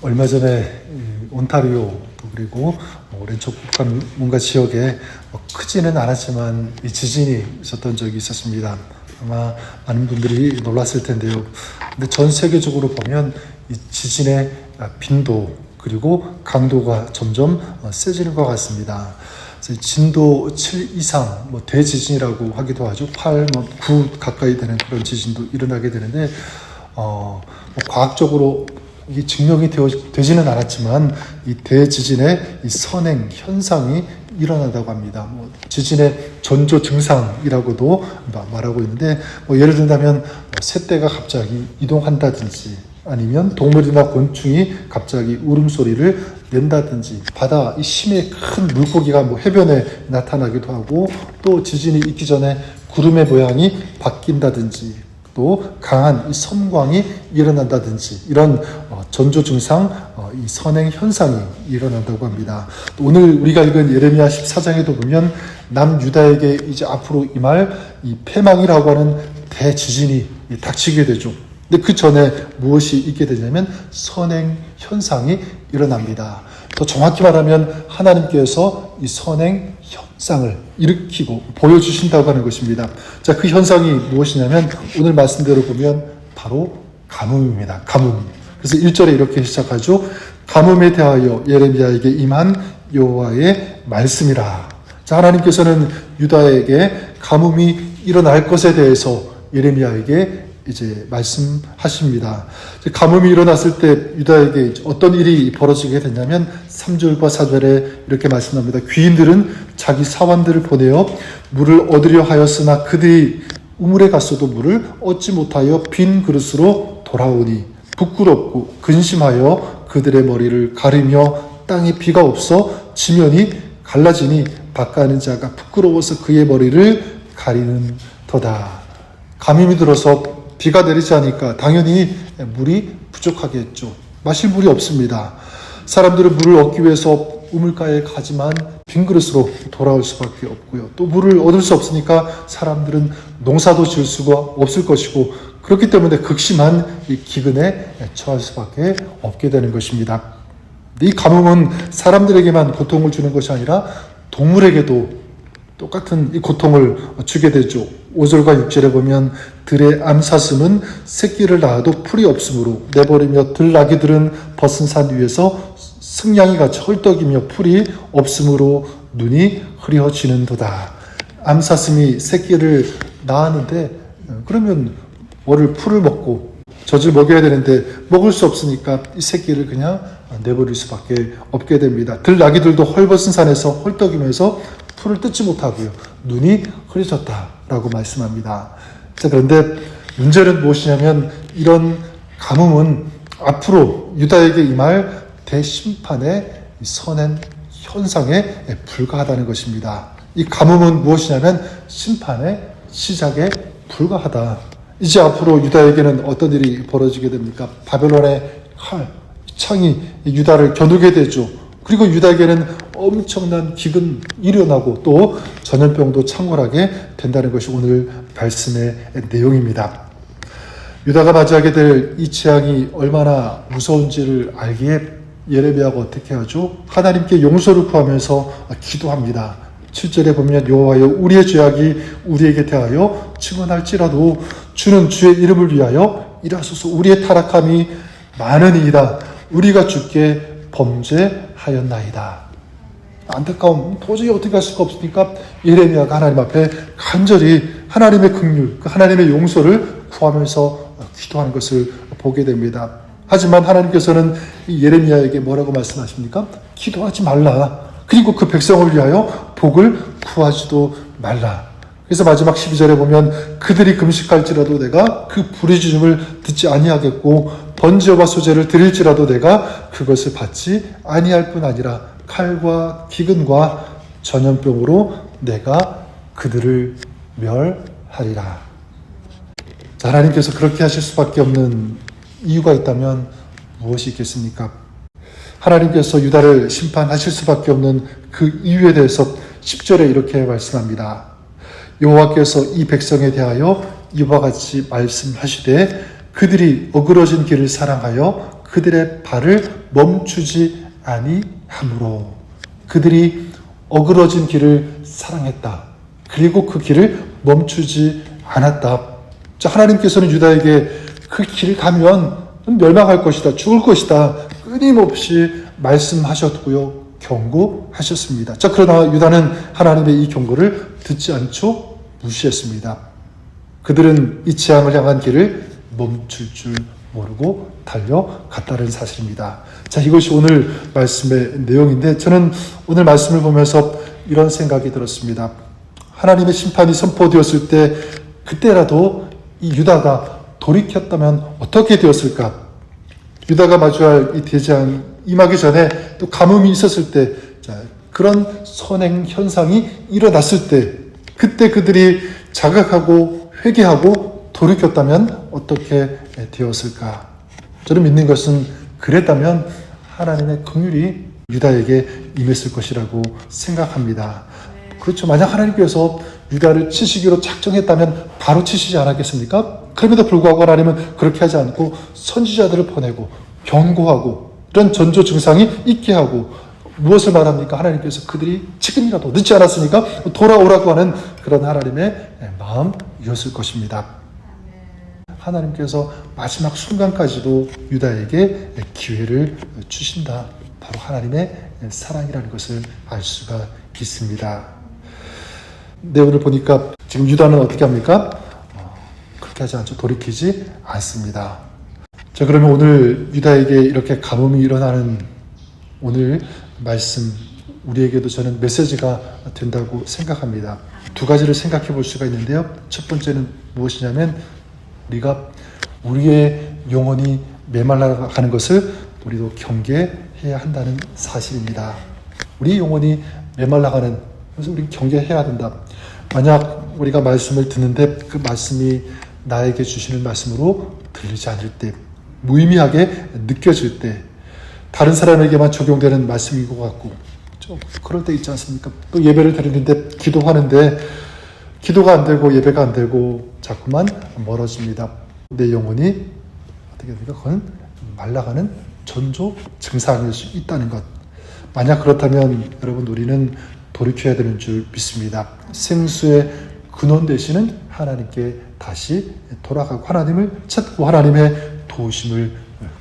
얼마 전에 온타리오 그리고 렌처 국가문가 지역에 크지는 않았지만 이 지진이 있었던 적이 있었습니다. 아마 많은 분들이 놀랐을 텐데요. 근데 전 세계적으로 보면 이 지진의 빈도 그리고 강도가 점점 세지는 것 같습니다. 진도 7 이상, 대지진이라고 하기도 하죠. 8, 9 가까이 되는 그런 지진도 일어나게 되는데, 과학적으로 이게 증명이 되지는 않았지만, 이 대지진의 이 선행 현상이 일어난다고 합니다. 지진의 전조 증상이라고도 말하고 있는데, 예를 든다면, 새떼가 갑자기 이동한다든지, 아니면 동물이나 곤충이 갑자기 울음소리를 낸다든지, 바다 이 심해 큰 물고기가 해변에 나타나기도 하고, 또 지진이 있기 전에 구름의 모양이 바뀐다든지, 또 강한 이 섬광이 일어난다든지, 이런 전조 증상, 이 선행 현상이 일어난다고 합니다. 또 오늘 우리가 읽은 예레미야 14장에도 보면 남유다에게 이제 앞으로 임할 이 패망이라고 하는 대지진이 닥치게 되죠. 근데 그 전에 무엇이 있게 되냐면 선행 현상이 일어납니다. 더 정확히 말하면 하나님께서 이 선행 현상을 일으키고 보여주신다고 하는 것입니다. 자, 그 현상이 무엇이냐면 오늘 말씀대로 보면 바로 가뭄입니다. 가뭄. 그래서 1절에 이렇게 시작하죠. 가뭄에 대하여 예레미야에게 임한 여호와의 말씀이라. 자, 하나님께서는 유다에게 가뭄이 일어날 것에 대해서 예레미야에게 이제 말씀하십니다. 가뭄이 일어났을 때 유다에게 어떤 일이 벌어지게 됐냐면 3절과 4절에 이렇게 말씀합니다. 귀인들은 자기 사환들을 보내어 물을 얻으려 하였으나 그들이 우물에 갔어도 물을 얻지 못하여 빈 그릇으로 돌아오니 부끄럽고 근심하여 그들의 머리를 가리며 땅에 비가 없어 지면이 갈라지니 밭가는 자가 부끄러워서 그의 머리를 가리는 터다. 가뭄이 들어서 비가 내리지 않으니까 당연히 물이 부족하겠죠. 마실 물이 없습니다. 사람들은 물을 얻기 위해서 우물가에 가지만 빈 그릇으로 돌아올 수밖에 없고요. 또 물을 얻을 수 없으니까 사람들은 농사도 지을 수가 없을 것이고, 그렇기 때문에 극심한 이 기근에 처할 수밖에 없게 되는 것입니다. 이 가뭄은 사람들에게만 고통을 주는 것이 아니라 동물에게도 똑같은 이 고통을 주게 되죠. 5절과 6절에 보면 들의 암사슴은 새끼를 낳아도 풀이 없으므로 내버리며 들나귀들은 벗은 산 위에서 승냥이 같이 헐떡이며 풀이 없으므로 눈이 흐려지는도다. 암사슴이 새끼를 낳았는데 그러면 풀을 먹고 젖을 먹여야 되는데 먹을 수 없으니까 이 새끼를 그냥 내버릴 수밖에 없게 됩니다. 들나귀들도 헐벗은 산에서 헐떡이면서 풀을 뜯지 못하고요. 눈이 흐려졌다라고 말씀합니다. 자, 그런데 문제는 무엇이냐면 이런 가뭄은 앞으로 유다에게 임할 대심판의 선행 현상에 불과하다는 것입니다. 이 가뭄은 무엇이냐면 심판의 시작에 불과하다. 이제 앞으로 유다에게는 어떤 일이 벌어지게 됩니까? 바벨론의 칼, 창이 유다를 겨누게 되죠. 그리고 유다에게는 엄청난 기근이 일어나고 또 전염병도 창궐하게 된다는 것이 오늘 말씀의 내용입니다. 유다가 맞이하게 될 이 재앙이 얼마나 무서운지를 알기에 예레미야가 어떻게 하죠? 하나님께 용서를 구하면서 기도합니다. 7절에 보면 여호와여 우리의 죄악이 우리에게 대하여 증언할지라도 주는 주의 이름을 위하여 일하소서. 우리의 타락함이 많으니이다. 우리가 주께 범죄하였나이다. 안타까움 도저히 어떻게 할 수가 없으니까 예레미야가 하나님 앞에 간절히 하나님의 긍휼, 하나님의 용서를 구하면서 기도하는 것을 보게 됩니다. 하지만 하나님께서는 이 예레미야에게 뭐라고 말씀하십니까? 기도하지 말라. 그리고 그 백성을 위하여 복을 구하지도 말라. 그래서 마지막 12절에 보면 그들이 금식할지라도 내가 그 부르짖음을 듣지 아니하겠고 번제와 소제를 드릴지라도 내가 그것을 받지 아니할 뿐 아니라 칼과 기근과 전염병으로 내가 그들을 멸하리라. 자, 하나님께서 그렇게 하실 수밖에 없는 이유가 있다면 무엇이 있겠습니까? 하나님께서 유다를 심판하실 수밖에 없는 그 이유에 대해서 10절에 이렇게 말씀합니다. 여호와께서 이 백성에 대하여 이와 같이 말씀하시되 그들이 어그러진 길을 사랑하여 그들의 발을 멈추지 아니함으로 그들이 어그러진 길을 사랑했다. 그리고 그 길을 멈추지 않았다. 자, 하나님께서는 유다에게 그 길 가면 멸망할 것이다. 죽을 것이다. 끊임없이 말씀하셨고요. 경고하셨습니다. 자, 그러나 유다는 하나님의 이 경고를 듣지 않죠. 무시했습니다. 그들은 이 재앙을 향한 길을 멈출 줄 모르고 달려갔다는 사실입니다. 자, 이것이 오늘 말씀의 내용인데 저는 오늘 말씀을 보면서 이런 생각이 들었습니다. 하나님의 심판이 선포되었을 때 그때라도 이 유다가 돌이켰다면 어떻게 되었을까? 유다가 마주할 이 대재앙 임하기 전에 또 가뭄이 있었을 때, 자, 그런 선행 현상이 일어났을 때 그때 그들이 자각하고 회개하고 돌이켰다면 어떻게 되었을까? 저는 믿는 것은 그랬다면 하나님의 긍휼이 유다에게 임했을 것이라고 생각합니다. 그렇죠. 만약 하나님께서 유다를 치시기로 작정했다면 바로 치시지 않았겠습니까? 그럼에도 불구하고 하나님은 그렇게 하지 않고 선지자들을 보내고 경고하고 이런 전조 증상이 있게 하고 무엇을 말합니까? 하나님께서 그들이 지금이라도 늦지 않았으니까 돌아오라고 하는 그런 하나님의 마음이었을 것입니다. 하나님께서 마지막 순간까지도 유다에게 기회를 주신다. 바로 하나님의 사랑이라는 것을 알 수가 있습니다. 내용을 보니까 지금 유다는 어떻게 합니까? 그렇게 하지 않죠. 돌이키지 않습니다. 자, 그러면 오늘 유다에게 이렇게 가뭄이 일어나는 오늘 말씀, 우리에게도 저는 메시지가 된다고 생각합니다. 두 가지를 생각해 볼 수가 있는데요. 첫 번째는 무엇이냐면 우리가 우리의 영혼이 메말라가는 것을 우리도 경계해야 한다는 사실입니다. 우리 영혼이 메말라가는 것을 우리 경계해야 된다. 만약 우리가 말씀을 듣는데 그 말씀이 나에게 주시는 말씀으로 들리지 않을 때, 무의미하게 느껴질 때, 다른 사람에게만 적용되는 말씀인 것 같고 좀 그럴 때 있지 않습니까? 또 예배를 드리는데 기도하는데 기도가 안 되고 예배가 안 되고 자꾸만 멀어집니다. 내 영혼이 어떻게 됩니까? 그건 말라가는 전조 증상일 수 있다는 것. 만약 그렇다면 여러분 우리는 돌이켜야 되는 줄 믿습니다. 생수의 근원 되시는 하나님께 다시 돌아가고 하나님을 찾고 하나님의 도우심을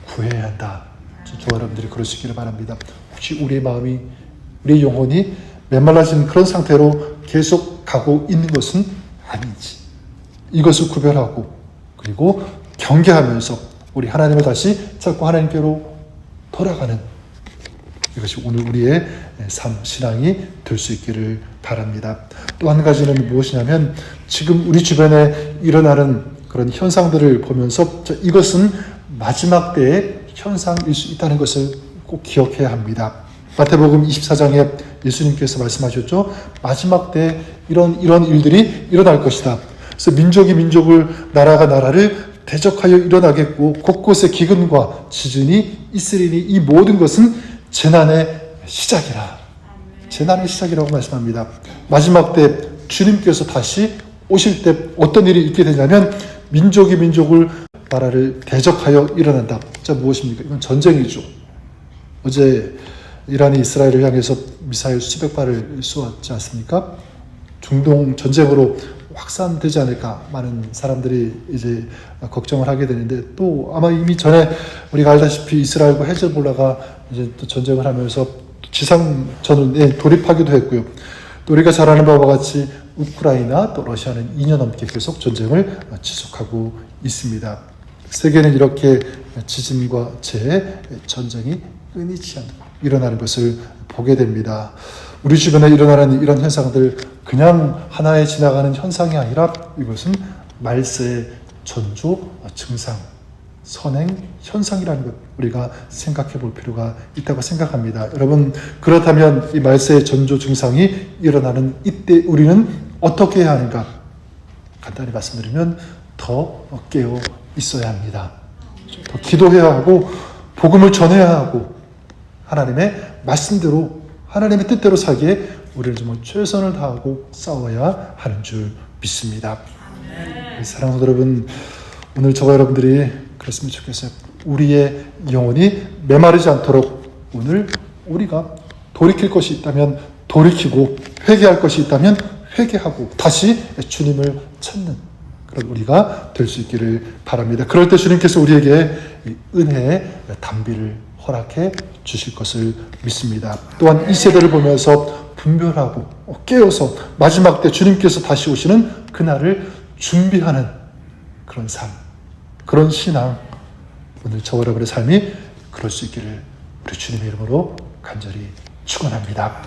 구해야 한다. 저와 여러분들이 그러시기를 바랍니다. 혹시 우리의 마음이, 우리의 영혼이 메말라진 그런 상태로 계속 가고 있는 것은 아닌지 이것을 구별하고 그리고 경계하면서 우리 하나님을 다시 찾고 하나님께로 돌아가는 이것이 오늘 우리의 삶, 신앙이 될 수 있기를 바랍니다. 또 한 가지는 무엇이냐면 지금 우리 주변에 일어나는 그런 현상들을 보면서 이것은 마지막 때의 현상일 수 있다는 것을 꼭 기억해야 합니다. 마태복음 24장에 예수님께서 말씀하셨죠. 마지막 때 이런 일들이 일어날 것이다. 그래서 민족이 민족을, 나라가 나라를 대적하여 일어나겠고 곳곳에 기근과 지진이 있으리니 이 모든 것은 재난의 시작이라. 재난의 시작이라고 말씀합니다. 마지막 때 주님께서 다시 오실 때 어떤 일이 있게 되냐면 민족이 민족을, 나라를 대적하여 일어난다. 자, 무엇입니까? 이건 전쟁이죠. 어제 이란이 이스라엘을 향해서 미사일 수백 발을 쏘았지 않습니까? 중동 전쟁으로 확산되지 않을까 많은 사람들이 이제 걱정을 하게 되는데 또 아마 이미 전에 우리가 알다시피 이스라엘과 헤즈볼라가 이제 또 전쟁을 하면서 지상전에 돌입하기도 했고요. 또 우리가 잘 아는 바와 같이 우크라이나 또 러시아는 2년 넘게 계속 전쟁을 지속하고 있습니다. 세계는 이렇게 지진과 재해, 전쟁이 끊이지 않고 일어나는 것을 보게 됩니다. 우리 주변에 일어나는 이런 현상들 그냥 하나에 지나가는 현상이 아니라 이것은 말세의 전조 증상, 선행 현상이라는 것 우리가 생각해 볼 필요가 있다고 생각합니다. 여러분, 그렇다면 이 말세의 전조 증상이 일어나는 이때 우리는 어떻게 해야 하는가? 간단히 말씀드리면 더 깨어 있어야 합니다. 더 기도해야 하고 복음을 전해야 하고 하나님의 말씀대로 하나님의 뜻대로 살기에 우리를 정말 최선을 다하고 싸워야 하는 줄 믿습니다. 사랑하는 여러분, 오늘 저와 여러분들이 그랬으면 좋겠어요. 우리의 영혼이 메마르지 않도록 오늘 우리가 돌이킬 것이 있다면 돌이키고 회개할 것이 있다면 회개하고 다시 주님을 찾는 그런 우리가 될 수 있기를 바랍니다. 그럴 때 주님께서 우리에게 이 은혜의 담비를 허락해 주실 것을 믿습니다. 또한 이 세대를 보면서 분별하고 깨어서 마지막 때 주님께서 다시 오시는 그날을 준비하는 그런 삶, 그런 신앙, 오늘 저와 여러분의 삶이 그럴 수 있기를 우리 주님의 이름으로 간절히 축원합니다.